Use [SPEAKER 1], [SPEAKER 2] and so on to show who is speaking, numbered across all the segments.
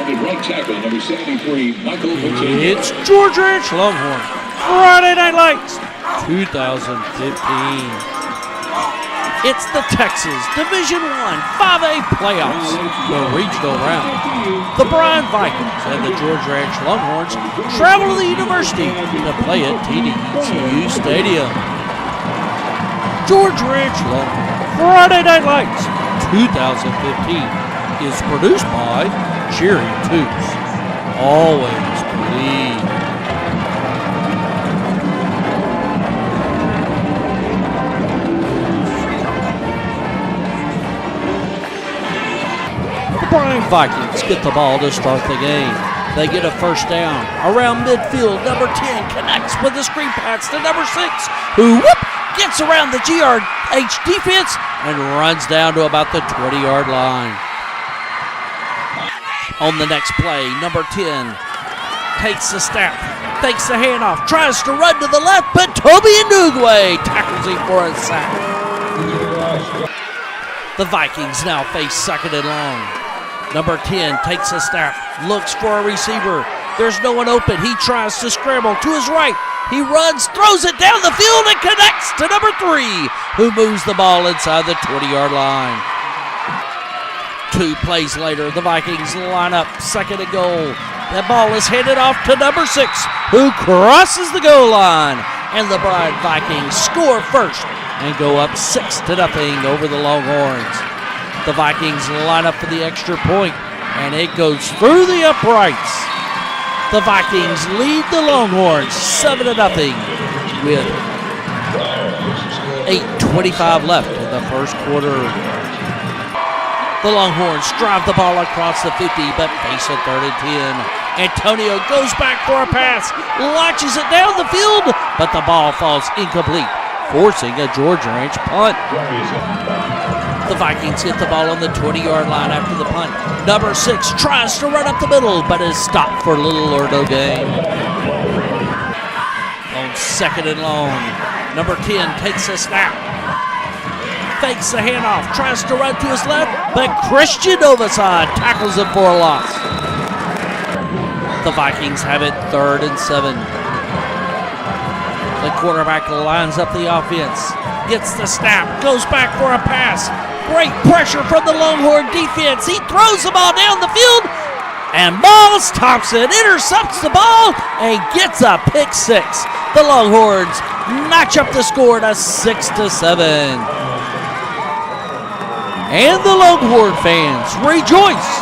[SPEAKER 1] And the right tackle, number 73, Michael Pacheco.
[SPEAKER 2] It's George Ranch Longhorns Friday Night Lights 2015. It's the Texas Division I 5A playoffs, the regional round. The Bryan Vikings and the George Ranch Longhorns travel to the university to play at TDECU Stadium. George Ranch Longhorns Friday Night Lights 2015 is produced by Cherry Toots. Always believe. The Bryan Vikings get the ball to start the game. They get a first down. Around midfield, number 10 connects with a screen pass to number 6, who gets around the GRH defense and runs down to about the 20-yard line. On the next play, number 10 takes the snap, fakes the handoff, tries to run to the left, but Toby Ndugwe tackles him for a sack. The Vikings now face second and long. Number 10 takes a snap, looks for a receiver. There's no one open. He tries to scramble to his right. He runs, throws it down the field, and connects to number 3, who moves the ball inside the 20-yard line. 2 plays later, the Vikings line up second and goal. That ball is handed off to number 6, who crosses the goal line. And the Bryan Vikings score first and go up 6-0 over the Longhorns. The Vikings line up for the extra point, and it goes through the uprights. The Vikings lead the Longhorns 7-0 with 8:25 left in the first quarter. The Longhorns drive the ball across the 50, but face a 3rd and 10. Antonio goes back for a pass, launches it down the field, but the ball falls incomplete, forcing a George Ranch punt. The Vikings get the ball on the 20-yard line after the punt. Number 6 tries to run up the middle, but is stopped for little or no gain. On second and long, number 10 takes a snap, fakes the handoff, tries to run to his left, but Christian Novosad tackles him for a loss. The Vikings have it 3rd and 7. The quarterback lines up the offense, gets the snap, goes back for a pass. Great pressure from the Longhorn defense. He throws the ball down the field, and Miles Thompson intercepts the ball and gets a pick 6. The Longhorns notch up the score to 6-7. And the Longhorn fans rejoice.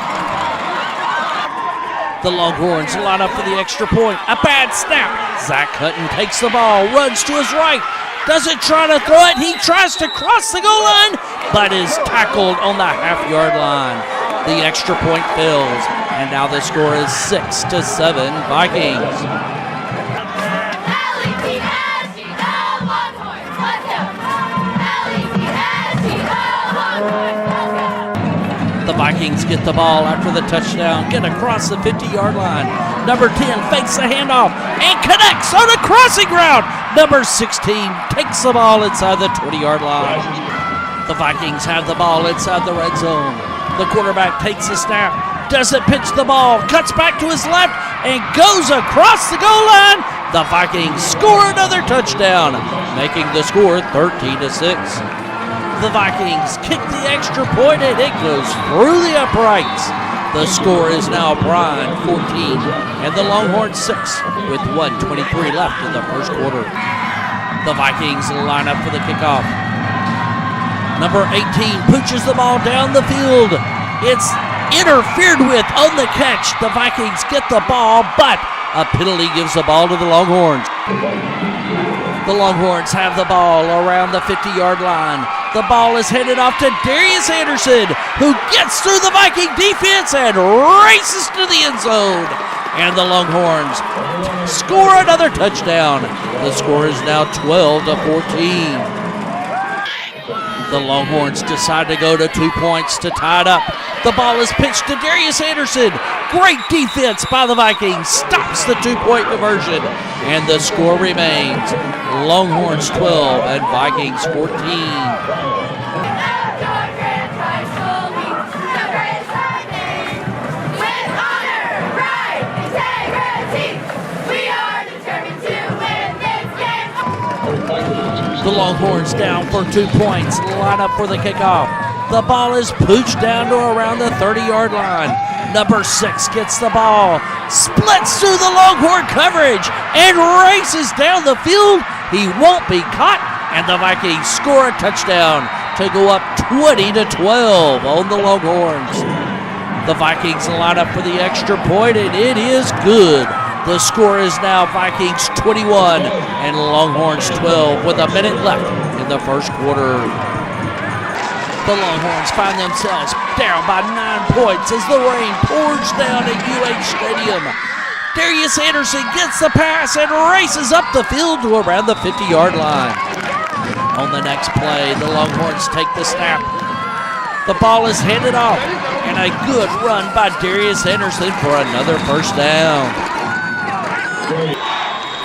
[SPEAKER 2] The Longhorns line up for the extra point. A bad snap. Zach Hutton takes the ball, runs to his right, doesn't try to throw it. He tries to cross the goal line, but is tackled on the half-yard line. The extra point fails, and now the score is 6-7 Vikings. The Vikings get the ball after the touchdown, get across the 50-yard line. Number 10 fakes the handoff and connects on a crossing route. Number 16 takes the ball inside the 20-yard line. The Vikings have the ball inside the red zone. The quarterback takes a snap, doesn't pitch the ball, cuts back to his left, and goes across the goal line. The Vikings score another touchdown, making the score 13-6. The Vikings kick the extra point, and it goes through the uprights. The score is now Bryan 14 and the Longhorns 6 with 1:23 left in the first quarter. The Vikings line up for the kickoff. Number 18 pooches the ball down the field. It's interfered with on the catch. The Vikings get the ball, but a penalty gives the ball to the Longhorns. The Longhorns have the ball around the 50-yard line. The ball is headed off to Darius Anderson, who gets through the Viking defense and races to the end zone. And the Longhorns score another touchdown. The score is now 12-14. The Longhorns decide to go to 2 points to tie it up. The ball is pitched to Darius Anderson. Great defense by the Vikings. Stops the 2-point conversion. And the score remains Longhorns 12 and Vikings 14. The Longhorns down for 2 points. Line up for the kickoff. The ball is pooched down to around the 30-yard line. Number 6 gets the ball, splits through the Longhorn coverage, and races down the field. He won't be caught, and the Vikings score a touchdown to go up 20-12 on the Longhorns. The Vikings line up for the extra point, and it is good. The score is now Vikings 21 and Longhorns 12 with a minute left in the first quarter. The Longhorns find themselves down by 9 points as the rain pours down at UH Stadium. Darius Anderson gets the pass and races up the field to around the 50-yard line. On the next play, the Longhorns take the snap. The ball is handed off, and a good run by Darius Anderson for another first down.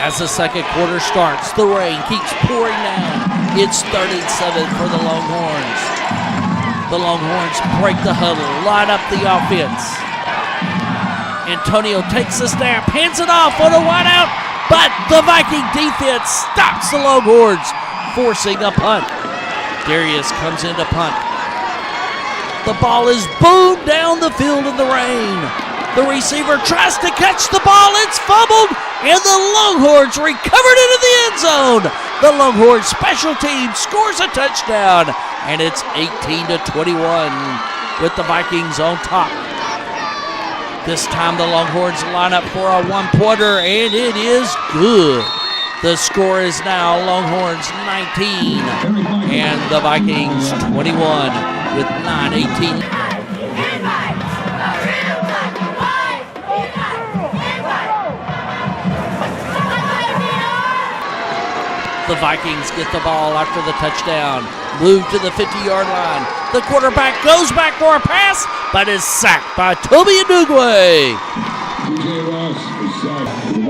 [SPEAKER 2] As the second quarter starts, the rain keeps pouring down. It's 37 for the Longhorns. The Longhorns break the huddle, line up the offense. Antonio takes the snap, hands it off on a wideout, but the Viking defense stops the Longhorns, forcing a punt. Darius comes in to punt. The ball is boomed down the field in the rain. The receiver tries to catch the ball, it's fumbled, and the Longhorns recovered into the end zone. The Longhorns special team scores a touchdown, and it's 18-21 with the Vikings on top. This time the Longhorns line up for a one-pointer, and it is good. The score is now Longhorns 19 and the Vikings 21 with 9:18. The Vikings get the ball after the touchdown. Move to the 50-yard line. The quarterback goes back for a pass, but is sacked by Toby Adugwe.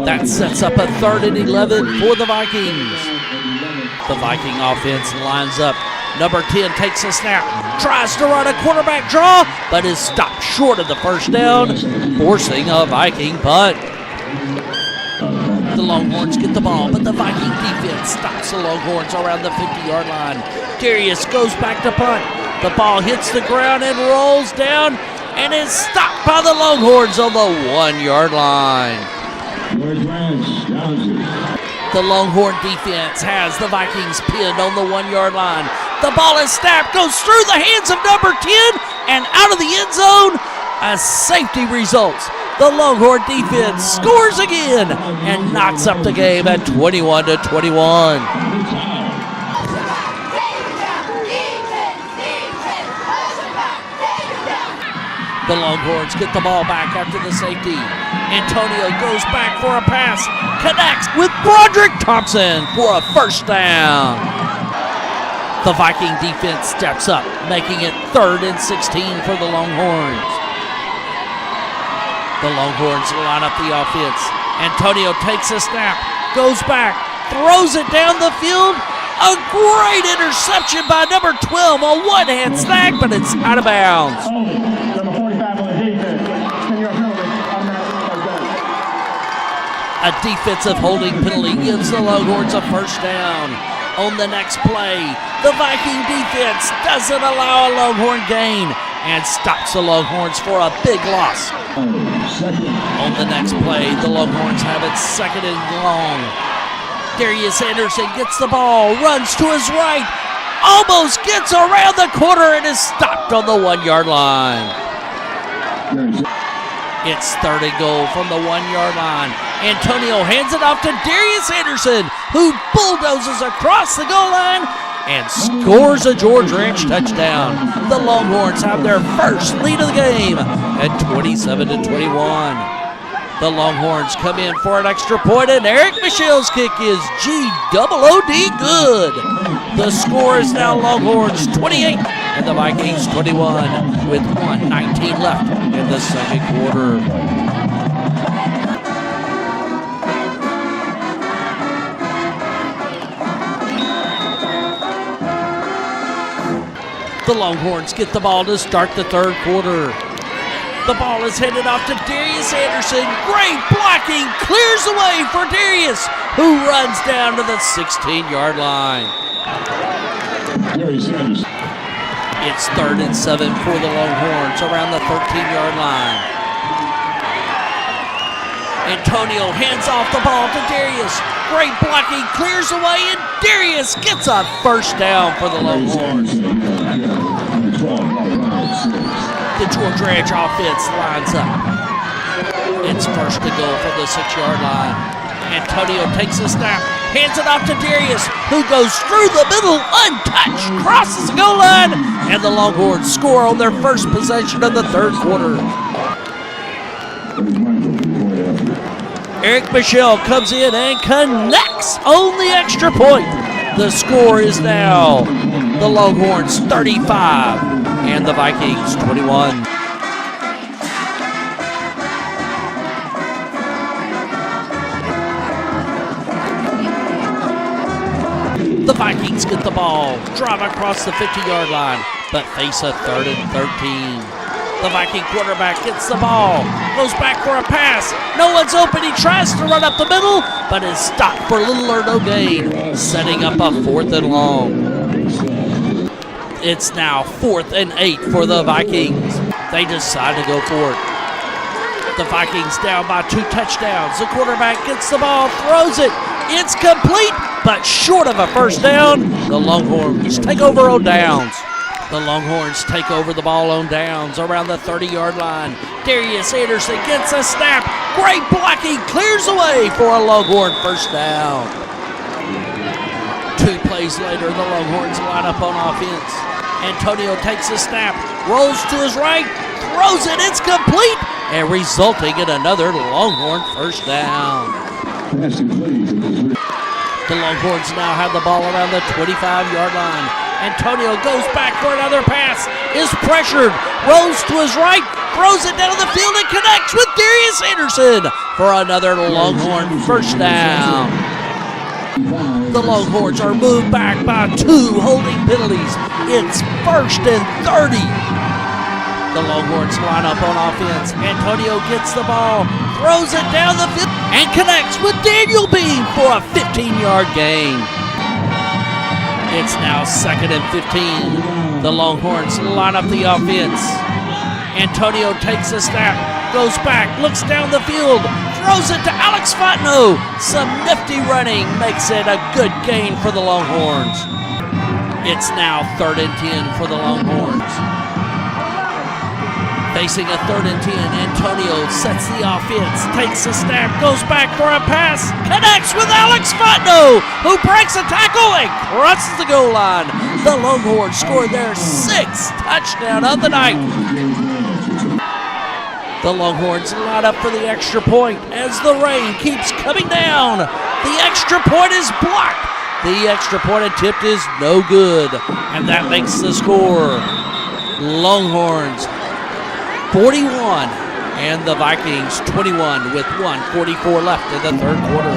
[SPEAKER 2] That sets up a 3rd and 11 for the Vikings. The Viking offense lines up. Number 10 takes a snap, tries to run a quarterback draw, but is stopped short of the first down, forcing a Viking punt. The Longhorns get the ball, but the Viking defense stops the Longhorns around the 50-yard line. Darius goes back to punt. The ball hits the ground and rolls down and is stopped by the Longhorns on the 1-yard line. The Longhorn defense has the Vikings pinned on the 1-yard line. The ball is snapped, goes through the hands of number 10 and out of the end zone. A safety results. The Longhorn defense scores again and knocks up the game at 21-21. The Longhorns get the ball back after the safety. Antonio goes back for a pass, connects with Broderick Thompson for a first down. The Viking defense steps up, making it 3rd and 16 for the Longhorns. The Longhorns line up the offense. Antonio takes a snap, goes back, throws it down the field. A great interception by number 12, a one-hand snag, but it's out of bounds. A defensive holding penalty gives the Longhorns a first down. On the next play, the Viking defense doesn't allow a Longhorn gain and stops the Longhorns for a big loss. On the next play, the Longhorns have it 2nd and long. Darius Anderson gets the ball, runs to his right, almost gets around the corner and is stopped on the 1-yard line. It's 3rd and goal from the 1-yard line. Antonio hands it off to Darius Anderson, who bulldozes across the goal line and scores a George Ranch touchdown. The Longhorns have their first lead of the game at 27-21. The Longhorns come in for an extra point, and Eric Michelle's kick is G-double-O-D good. The score is now Longhorns 28 and the Vikings 21 with 1:19 left in the second quarter. The Longhorns get the ball to start the third quarter. The ball is headed off to Darius Anderson. Great blocking, clears the way for Darius, who runs down to the 16-yard line.
[SPEAKER 1] Barry Sanders.
[SPEAKER 2] It's 3rd and 7 for the Longhorns around the 13-yard line. Antonio hands off the ball to Darius. Great blocking, clears away, and Darius gets a first down for the Longhorns. The Georgia Edge offense lines up. It's first to go from the 6-yard line. Antonio takes a snap, hands it off to Darius, who goes through the middle untouched, crosses the goal line, and the Longhorns score on their first possession of the 3rd quarter. Eric Michelle comes in and connects on the extra point. The score is now the Longhorns 35 and the Vikings 21. The Vikings get the ball, drive across the 50-yard line, but face a 3rd and 13. The Viking quarterback gets the ball, goes back for a pass. No one's open. He tries to run up the middle, but is stopped for little or no gain, setting up a 4th and long. It's now 4th and 8 for the Vikings. They decide to go for it. The Vikings down by 2 touchdowns. The quarterback gets the ball, throws it. It's complete, but short of a first down. The Longhorns take over on downs. The Longhorns take over the ball on downs around the 30-yard line. Darius Anderson gets a snap. Great blocking, clears away for a Longhorn first down. 2 plays later, the Longhorns line up on offense. Antonio takes a snap, rolls to his right, throws it, it's complete, and resulting in another Longhorn first down. The Longhorns now have the ball around the 25-yard line. Antonio goes back for another pass, is pressured, rolls to his right, throws it down the field and connects with Darius Anderson for another Longhorn first down. The Longhorns are moved back by 2 holding penalties. It's 1st and 30. The Longhorns line up on offense. Antonio gets the ball, throws it down the field, and connects with Daniel Beam for a 15-yard gain. It's now 2nd and 15. The Longhorns line up the offense. Antonio takes a snap, goes back, looks down the field, throws it to Alex Fontenot. Some nifty running makes it a good gain for the Longhorns. It's now 3rd and 10 for the Longhorns. Facing a 3rd and 10, Antonio sets the offense, takes a snap, goes back for a pass, connects with Alex Fontenot, who breaks a tackle and crosses the goal line. The Longhorns score their 6th touchdown of the night. The Longhorns line up for the extra point as the rain keeps coming down. The extra point is blocked. The extra point attempt is no good, and that makes the score Longhorns 41 and the Vikings 21 with 1:44 left in the 3rd quarter.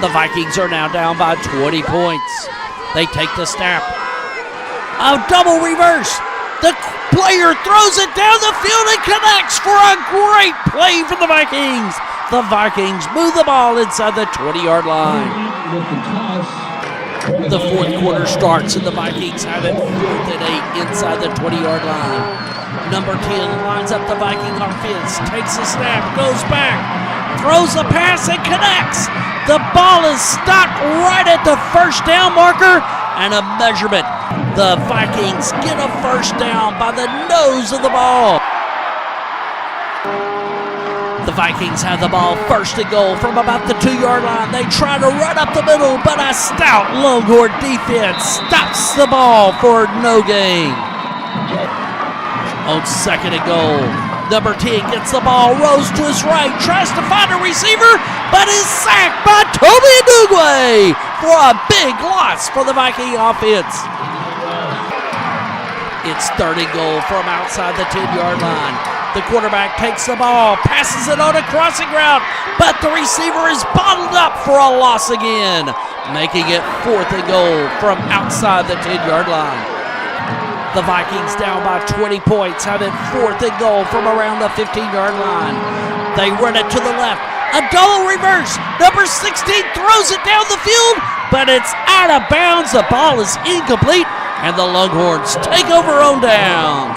[SPEAKER 2] The Vikings are now down by 20 points. They take the snap. A double reverse. The player throws it down the field and connects for a great play from the Vikings. The Vikings move the ball inside the 20-yard line. The 4th quarter starts and the Vikings have it 4th and 8 inside the 20-yard line. Number 10 lines up the Viking offense, takes a snap, goes back, throws a pass and connects. The ball is stopped right at the first down marker and a measurement. The Vikings get a first down by the nose of the ball. The Vikings have the ball 1st and goal from about the 2-yard line. They try to run up the middle, but a stout Longhorn defense stops the ball for no gain. On 2nd and goal, number 10 gets the ball, rolls to his right, tries to find a receiver, but is sacked by Toby Ndugwe for a big loss for the Viking offense. It's 3rd and goal from outside the 10-yard line. The quarterback takes the ball, passes it on a crossing route, but the receiver is bottled up for a loss again, making it 4th and goal from outside the 10-yard line. The Vikings down by 20 points, have it 4th and goal from around the 15-yard line. They run it to the left, A double reverse. Number 16 throws it down the field, but it's out of bounds. The ball is incomplete, and the Longhorns take over on downs.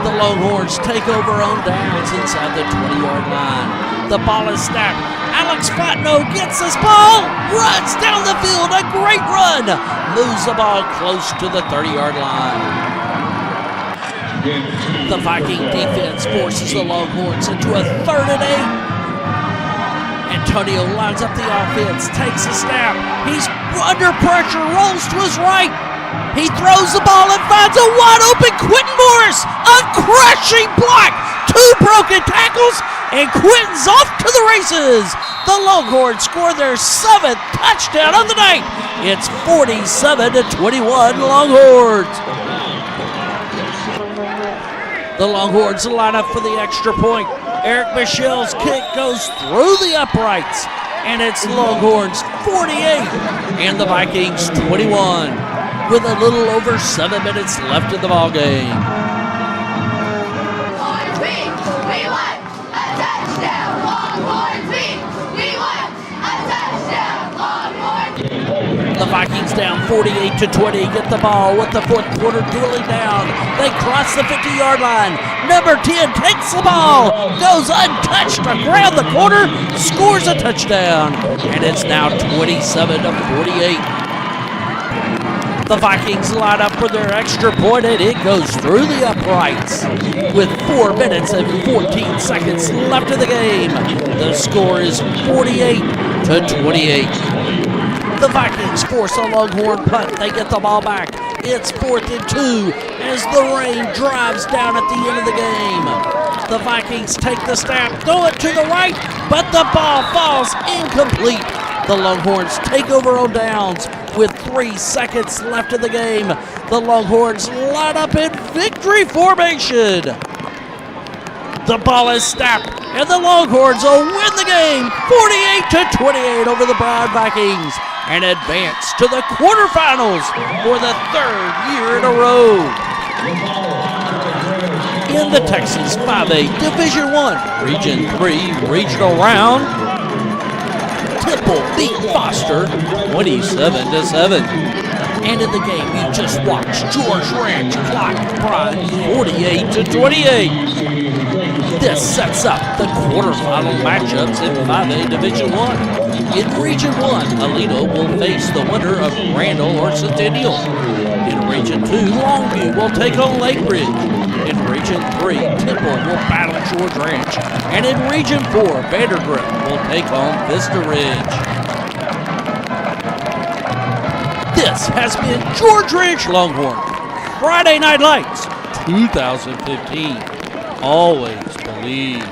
[SPEAKER 2] The Longhorns take over on downs inside the 20-yard line. The ball is snapped. Alex Fontenot gets this ball, runs down the field, a great run, moves the ball close to the 30-yard line. The Viking defense forces the Longhorns into a 3rd and 8. Antonio lines up the offense, takes a snap. He's under pressure, rolls to his right. He throws the ball and finds a wide open Quentin Morris. A crashing block, 2 broken tackles, and Quentin's off to the races. The Longhorns score their 7th touchdown of the night. It's 47-21 Longhorns. The Longhorns line up for the extra point. Eric Michelle's kick goes through the uprights, and it's Longhorns 48 and the Vikings 21 with a little over 7 minutes left in the ball game.
[SPEAKER 3] We want a touchdown, Longhorns! We want a touchdown, Longhorns!
[SPEAKER 2] The Vikings down 48-20, get the ball with the 4th quarter dwindling down. They cross the 50-yard line. Number 10 takes the ball, goes untouched around the corner, scores a touchdown, and it's now 27-48. The Vikings line up for their extra point, and it goes through the uprights. With 4 minutes and 14 seconds left in the game, the score is 48-28. The Vikings force a Longhorn punt. They get the ball back. It's 4th and 2 as the rain drives down at the end of the game. The Vikings take the snap, throw it to the right, but the ball falls incomplete. The Longhorns take over on downs with 3 seconds left in the game. The Longhorns line up in victory formation. The ball is snapped, and the Longhorns will win the game 48-28 over the Bryan Vikings and advance to the quarterfinals for the 3rd year in a row. In the Texas 5A Division I Region 3 regional round, Temple beat Foster 27-7. And in the game you just watched, George Ranch clocked Bryan 48-28. This sets up the quarterfinal matchups in 5A Division I. In Region 1, Alito will face the winner of Randall or Centennial. In Region 2, Longview will take on Lake Ridge. In Region 3, Temple will battle George Ranch. And in Region 4, Vandergrift will take on Vista Ridge. This has been George Ranch Longhorn Friday Night Lights 2015. Always believe.